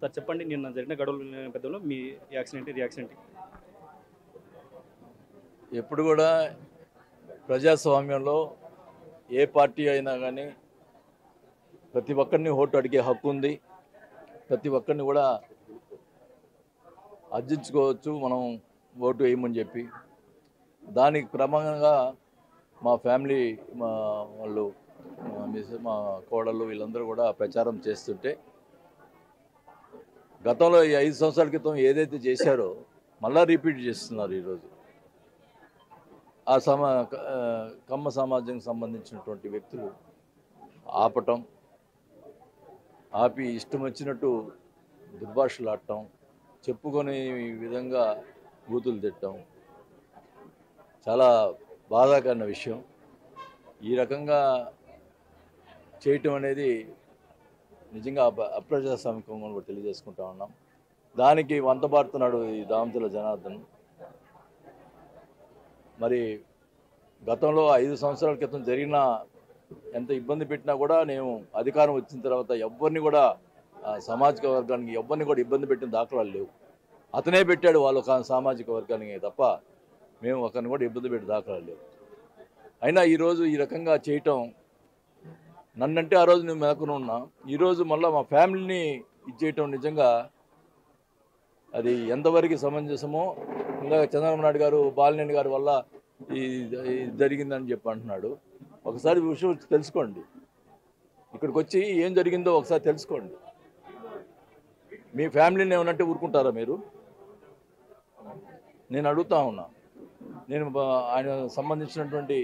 Sir చెప్పండి, నిన్న జరిగిన గడువుల నేపథ్యంలో మీ రియాక్షన్ ఏంటి? ఎప్పుడు కూడా ప్రజాస్వామ్యంలో ఏ పార్టీ అయినా కానీ ప్రతి ఒక్కరిని ఓటు అడిగే హక్కు ఉంది. ప్రతి ఒక్కరిని కూడా అర్జించుకోవచ్చు మనం ఓటు వేయమని చెప్పి. దానికి క్రమంగా మా ఫ్యామిలీ, మా వాళ్ళు, మా కోడళ్ళు వీళ్ళందరూ కూడా ప్రచారం చేస్తుంటే గతంలో ఈ 5 సంవత్సరాల క్రితం ఏదైతే చేశారో మళ్ళా రిపీట్ చేస్తున్నారు ఈరోజు. ఆ కమ్మ సమాజానికి సంబంధించినటువంటి వ్యక్తులు ఆపి ఇష్టం వచ్చినట్టు దుర్భాషలాడటం, చెప్పుకొని విధంగా బూతులు తిట్టడం చాలా బాధాకరమైన విషయం. ఈ రకంగా చేయటం అనేది నిజంగా అప్రజాస్వామికంగా కూడా తెలియజేసుకుంటా ఉన్నాం. దానికి వంతబారుతున్నాడు ఈ దామచల జనార్దన్. మరి గతంలో 5 సంవత్సరాల క్రితం జరిగిన ఎంత ఇబ్బంది పెట్టినా కూడా నేను అధికారం వచ్చిన తర్వాత ఎవరిని కూడా సామాజిక వర్గానికి ఎవరిని కూడా ఇబ్బంది పెట్టిన దాఖలాలు లేవు. అతనే పెట్టాడు వాళ్ళు సామాజిక వర్గానికి తప్ప మేము ఒకరిని కూడా ఇబ్బంది పెట్టే దాఖలాలు లేవు. అయినా ఈరోజు ఈ రకంగా చేయటం, నన్నంటే ఆ రోజు నేను మెలకుని ఉన్నా, ఈరోజు మళ్ళీ మా ఫ్యామిలీని ఇచ్చేయటం నిజంగా అది ఎంతవరకు సమంజసమో. ఇంకా చంద్రబాబు నాయుడు గారు బాలినేని గారి వల్ల ఈ జరిగిందని చెప్పి అంటున్నాడు. ఒకసారి విషయం తెలుసుకోండి, ఇక్కడికి వచ్చి ఏం జరిగిందో ఒకసారి తెలుసుకోండి. మీ ఫ్యామిలీని ఏమనంటే ఊరుకుంటారా మీరు? నేను అడుగుతా ఉన్నా. నేను ఆయన సంబంధించినటువంటి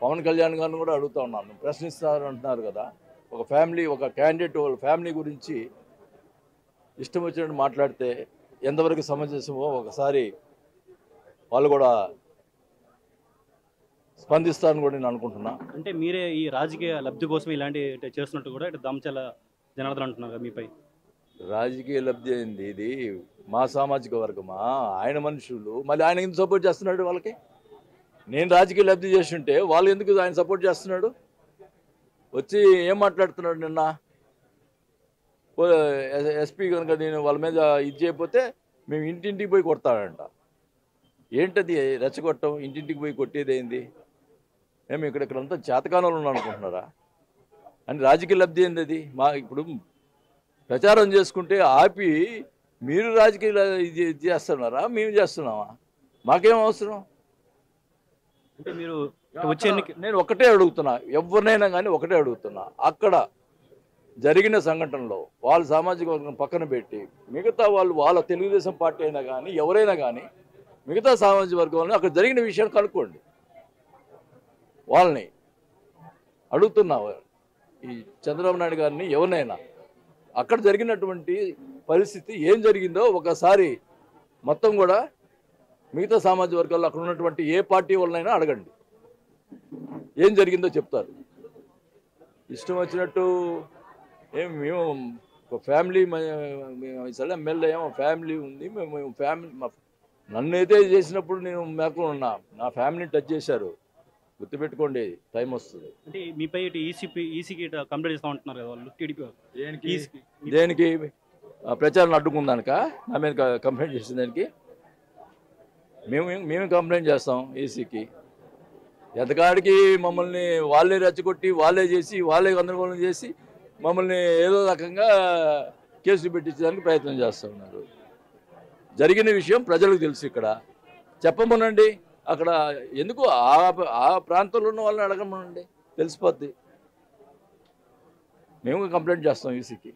పవన్ కళ్యాణ్ గారిని కూడా అడుగుతా ఉన్నాను. ప్రశ్నిస్తారు అంటున్నారు కదా, ఒక ఫ్యామిలీ, ఒక క్యాండిడేట్ వాళ్ళ ఫ్యామిలీ గురించి ఇష్టం వచ్చినట్టు మాట్లాడితే ఎంతవరకు సమంజసమో ఒకసారి వాళ్ళు కూడా స్పందిస్తారని కూడా నేను అనుకుంటున్నా. అంటే మీరే ఈ రాజకీయ లబ్ధి కోసం ఇలాంటి చేస్తున్నట్టు కూడా ఇటు దామచల జనార్దన్ అంటున్నారు మీపై. రాజకీయ లబ్ధి అయింది, ఇది మా సామాజిక వర్గమా, ఆయన మనుషులు, మళ్ళీ ఆయన ఎందుకు సపోర్ట్ చేస్తున్నాడు వాళ్ళకి? నేను రాజకీయ లబ్ధి చేస్తుంటే వాళ్ళు ఎందుకు ఆయన సపోర్ట్ చేస్తున్నాడు? వచ్చి ఏం మాట్లాడుతున్నాడు నిన్న? ఎస్పీ కనుక నేను వాళ్ళ మీద ఇది చేయకపోతే మేము ఇంటింటికి పోయి కొడతాడంట. ఏంటది రెచ్చగొట్టం? ఇంటింటికి పోయి కొట్టేది ఏంది? మేము ఇక్కడంతా చేతకాలంలో ఉన్నాం అనుకుంటున్నారా? అని రాజకీయ లబ్ధి ఏంది అది? మా ఇప్పుడు ప్రచారం చేసుకుంటే ఆపి మీరు రాజకీయ ఇది చేస్తున్నారా, మేము చేస్తున్నామా? మాకేం అవసరం? అంటే మీరు వచ్చే నేను ఒకటే అడుగుతున్నా, ఎవరినైనా కానీ ఒకటే అడుగుతున్నా, అక్కడ జరిగిన సంఘటనలో వాళ్ళ సామాజిక వర్గం పక్కన పెట్టి మిగతా వాళ్ళు, వాళ్ళ తెలుగుదేశం పార్టీ అయినా కానీ ఎవరైనా కానీ మిగతా సామాజిక వర్గంలో అక్కడ జరిగిన విషయాన్ని కనుక్కోండి. వాళ్ళని అడుగుతున్నా, ఈ చంద్రబాబు నాయుడు గారిని ఎవరినైనా అక్కడ జరిగినటువంటి పరిస్థితి ఏం జరిగిందో ఒకసారి మొత్తం కూడా మిగతా సామాజిక వర్గాల్లో అక్కడ ఉన్నటువంటి ఏ పార్టీ వాళ్ళనైనా అడగండి, ఏం జరిగిందో చెప్తారు. ఇష్టం వచ్చినట్టు మేము ఒక ఫ్యామిలీ, ఎమ్మెల్యే ఫ్యామిలీ ఉంది, మేము ఫ్యామిలీ, నన్ను అయితే చేసినప్పుడు నేను మేరకు ఉన్నా, నా ఫ్యామిలీని టచ్ చేశారు, గుర్తుపెట్టుకోండి, టైం వస్తుంది. అంటే మీపై ఈసీకి కంప్లైంట్ చేస్తూ ఉంటున్నారు కదా వాళ్ళు, టీడీపీ. దేనికి? ప్రచారం అడ్డుకుందానిక నా మీద కంప్లైంట్ చేసిన దానికి మేము కంప్లైంట్ చేస్తాం ఈసీకి. ఎంతకాడికి మమ్మల్ని వాళ్ళే రెచ్చగొట్టి, వాళ్ళే చేసి, వాళ్ళే గందరగోళం చేసి మమ్మల్ని ఏదో రకంగా కేసులు పెట్టించడానికి ప్రయత్నం చేస్తూ ఉన్నారు. జరిగిన విషయం ప్రజలకు తెలుసు. ఇక్కడ చెప్పమనండి, అక్కడ ఎందుకు ఆ ప్రాంతంలో ఉన్న వాళ్ళని అడగమనండి, తెలిసిపోద్ది. మేము కంప్లైంట్ చేస్తాం ఈసీకి.